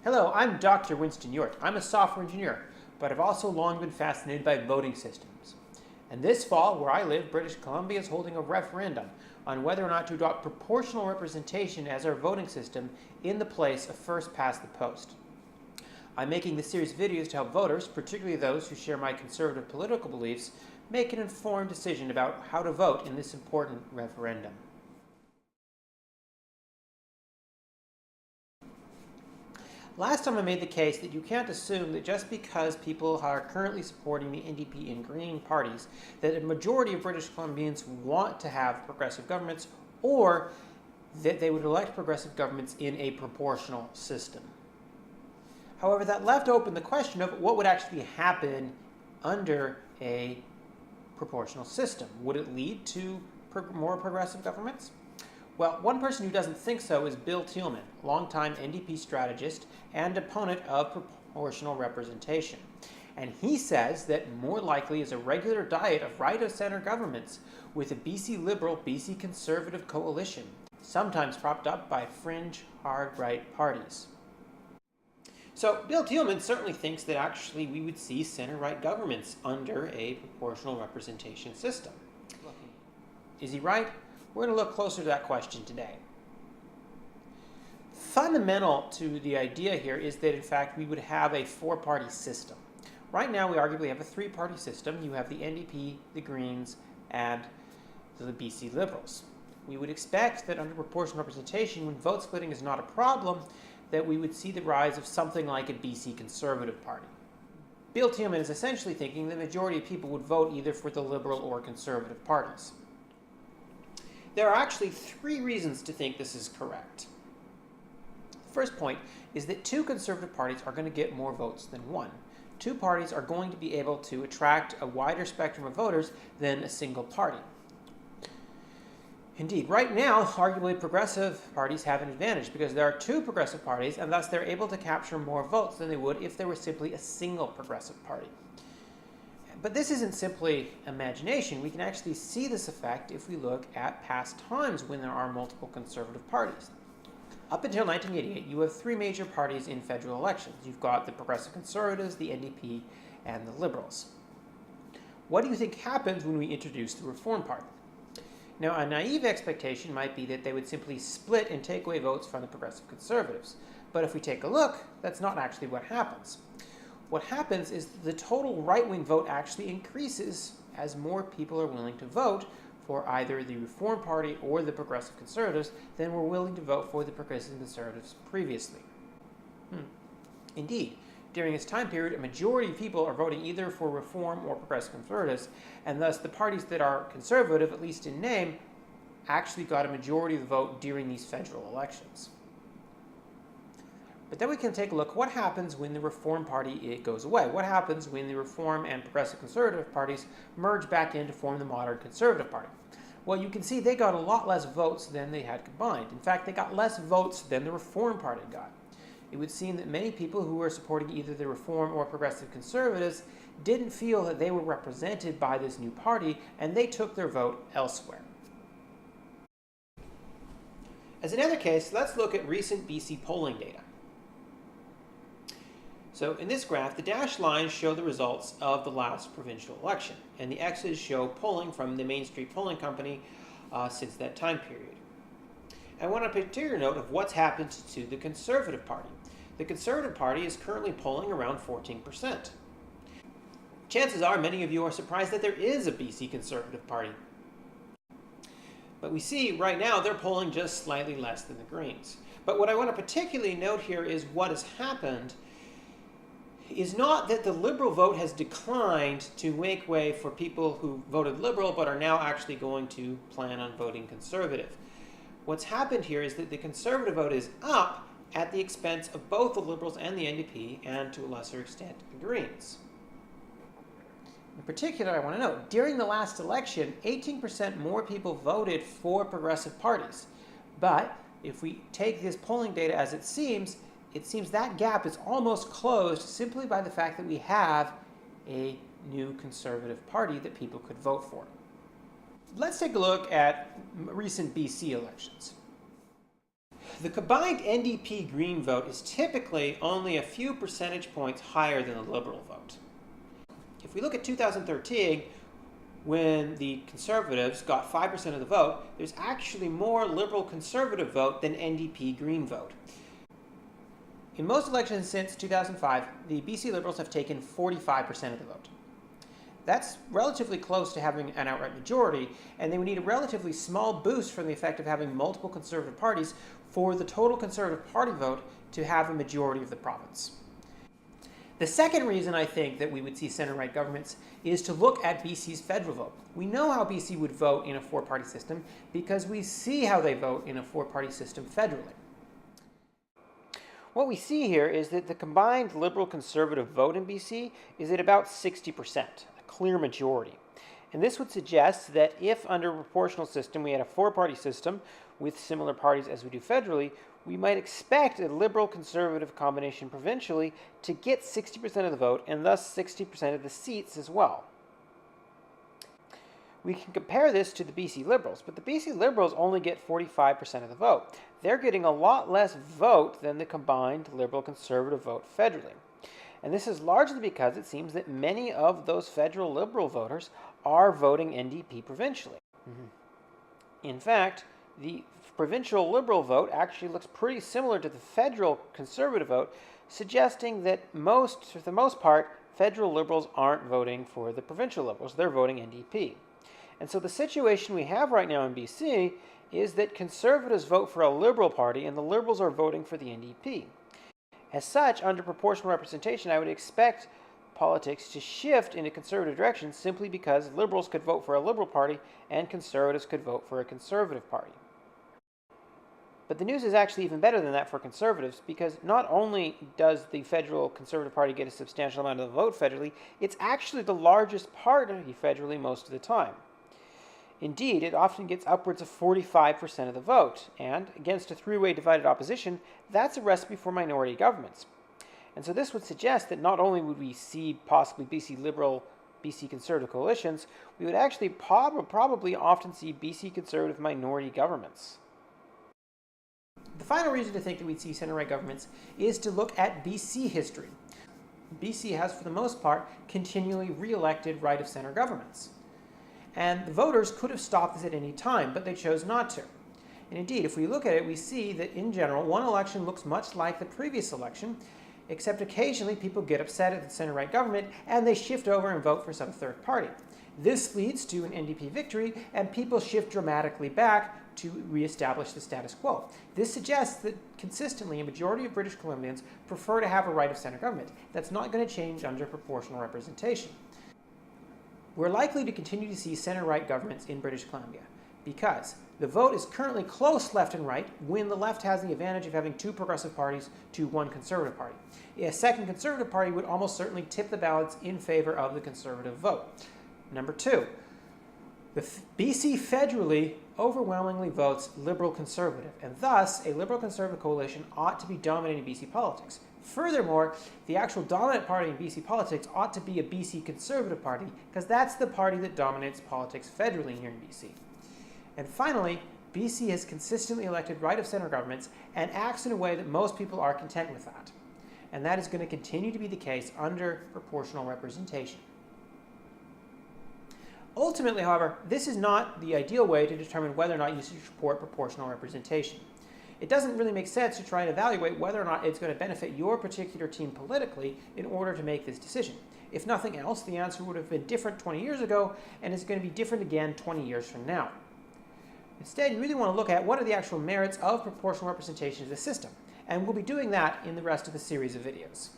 Hello, I'm Dr. Winston York. I'm a software engineer, but I've also long been fascinated by voting systems. And this fall, where I live, British Columbia is holding a referendum on whether or not to adopt proportional representation as our voting system in the place of first past the post. I'm making this series of videos to help voters, particularly those who share my conservative political beliefs, make an informed decision about how to vote in this important referendum. Last time I made the case that you can't assume that just because people are currently supporting the NDP and Green parties, that a majority of British Columbians want to have progressive governments, or that they would elect progressive governments in a proportional system. However, that left open the question of what would actually happen under a proportional system. Would it lead to more progressive governments? Well, one person who doesn't think so is Bill Tilghman, longtime NDP strategist and opponent of proportional representation. And he says that more likely is a regular diet of right-of-center governments with a BC Liberal, BC Conservative coalition, sometimes propped up by fringe hard-right parties. So Bill Tilghman certainly thinks that actually we would see center-right governments under a proportional representation system. Is he right? We're going to look closer to that question today. Fundamental to the idea here is that, in fact, we would have a four-party system. Right now, we arguably have a three-party system. You have the NDP, the Greens, and the BC Liberals. We would expect that under proportional representation, when vote splitting is not a problem, that we would see the rise of something like a BC Conservative Party. Bill Tilghman is essentially thinking the majority of people would vote either for the Liberal or Conservative parties. There are actually three reasons to think this is correct. The first point is that two conservative parties are going to get more votes than one. Two parties are going to be able to attract a wider spectrum of voters than a single party. Indeed, right now, arguably progressive parties have an advantage because there are two progressive parties and thus they're able to capture more votes than they would if there were simply a single progressive party. But this isn't simply imagination. We can actually see this effect if we look at past times when there are multiple conservative parties. Up until 1988, you have three major parties in federal elections. You've got the Progressive Conservatives, the NDP, and the Liberals. What do you think happens when we introduce the Reform Party? Now, a naive expectation might be that they would simply split and take away votes from the Progressive Conservatives. But if we take a look, that's not actually what happens. What happens is the total right-wing vote actually increases as more people are willing to vote for either the Reform Party or the Progressive Conservatives than were willing to vote for the Progressive Conservatives previously. Indeed, during this time period, a majority of people are voting either for Reform or Progressive Conservatives, and thus the parties that are conservative, at least in name, actually got a majority of the vote during these federal elections. But then we can take a look, what happens when the Reform Party goes away? What happens when the Reform and Progressive Conservative parties merge back in to form the modern Conservative Party? Well, you can see they got a lot less votes than they had combined. In fact, they got less votes than the Reform Party got. It would seem that many people who were supporting either the Reform or Progressive Conservatives didn't feel that they were represented by this new party, and they took their vote elsewhere. As another case, let's look at recent BC polling data. So in this graph, the dashed lines show the results of the last provincial election, and the X's show polling from the Main Street Polling Company since that time period. I want a particular note of what's happened to the Conservative Party. The Conservative Party is currently polling around 14%. Chances are many of you are surprised that there is a BC Conservative Party. But we see right now they're polling just slightly less than the Greens. But what I want to particularly note here is what has happened is not that the Liberal vote has declined to make way for people who voted Liberal but are now actually going to plan on voting Conservative. What's happened here is that the Conservative vote is up at the expense of both the Liberals and the NDP, and to a lesser extent, the Greens. In particular, I want to note, during the last election, 18% more people voted for progressive parties. But if we take this polling data as it seems that gap is almost closed simply by the fact that we have a new Conservative Party that people could vote for. Let's take a look at recent BC elections. The combined NDP Green vote is typically only a few percentage points higher than the Liberal vote. If we look at 2013, when the Conservatives got 5% of the vote, there's actually more Liberal Conservative vote than NDP Green vote. In most elections since 2005, the BC Liberals have taken 45% of the vote. That's relatively close to having an outright majority, and they would need a relatively small boost from the effect of having multiple Conservative parties for the total Conservative Party vote to have a majority of the province. The second reason I think that we would see centre-right governments is to look at BC's federal vote. We know how BC would vote in a four-party system because we see how they vote in a four-party system federally. What we see here is that the combined Liberal-Conservative vote in BC is at about 60%, a clear majority. And this would suggest that if under a proportional system we had a four-party system with similar parties as we do federally, we might expect a Liberal-Conservative combination provincially to get 60% of the vote and thus 60% of the seats as well. We can compare this to the BC Liberals, but the BC Liberals only get 45% of the vote. They're getting a lot less vote than the combined Liberal-Conservative vote federally. And this is largely because it seems that many of those federal Liberal voters are voting NDP provincially. In fact, the provincial Liberal vote actually looks pretty similar to the federal Conservative vote, suggesting that for the most part, federal Liberals aren't voting for the provincial Liberals. They're voting NDP. And so the situation we have right now in BC is that Conservatives vote for a Liberal party and the Liberals are voting for the NDP. As such, under proportional representation, I would expect politics to shift in a Conservative direction simply because Liberals could vote for a Liberal party and Conservatives could vote for a Conservative party. But the news is actually even better than that for Conservatives, because not only does the federal Conservative Party get a substantial amount of the vote federally, it's actually the largest party federally most of the time. Indeed, it often gets upwards of 45% of the vote, and against a three-way divided opposition, that's a recipe for minority governments. And so this would suggest that not only would we see possibly BC Liberal, BC Conservative coalitions, we would actually probably often see BC Conservative minority governments. The final reason to think that we'd see centre-right governments is to look at BC history. BC has, for the most part, continually re-elected right-of-centre governments. And the voters could have stopped this at any time, but they chose not to. And indeed, if we look at it, we see that in general, one election looks much like the previous election, except occasionally people get upset at the centre-right government and they shift over and vote for some third party. This leads to an NDP victory, and people shift dramatically back to re-establish the status quo. This suggests that consistently a majority of British Columbians prefer to have a right-of-centre government. That's not going to change under proportional representation. We're likely to continue to see centre-right governments in British Columbia because the vote is currently close left and right when the left has the advantage of having two progressive parties to one Conservative party. A second Conservative party would almost certainly tip the balance in favor of the Conservative vote. Number two, the BC federally overwhelmingly votes Liberal Conservative, and thus a Liberal Conservative coalition ought to be dominating BC politics. Furthermore, the actual dominant party in BC politics ought to be a BC Conservative party, because that's the party that dominates politics federally here in BC. And finally, BC has consistently elected right-of-centre governments and acts in a way that most people are content with that. And that is going to continue to be the case under proportional representation. Ultimately, however, this is not the ideal way to determine whether or not you should support proportional representation. It doesn't really make sense to try and evaluate whether or not it's going to benefit your particular team politically in order to make this decision. If nothing else, the answer would have been different 20 years ago, and it's going to be different again 20 years from now. Instead, you really want to look at what are the actual merits of proportional representation as a system, and we'll be doing that in the rest of the series of videos.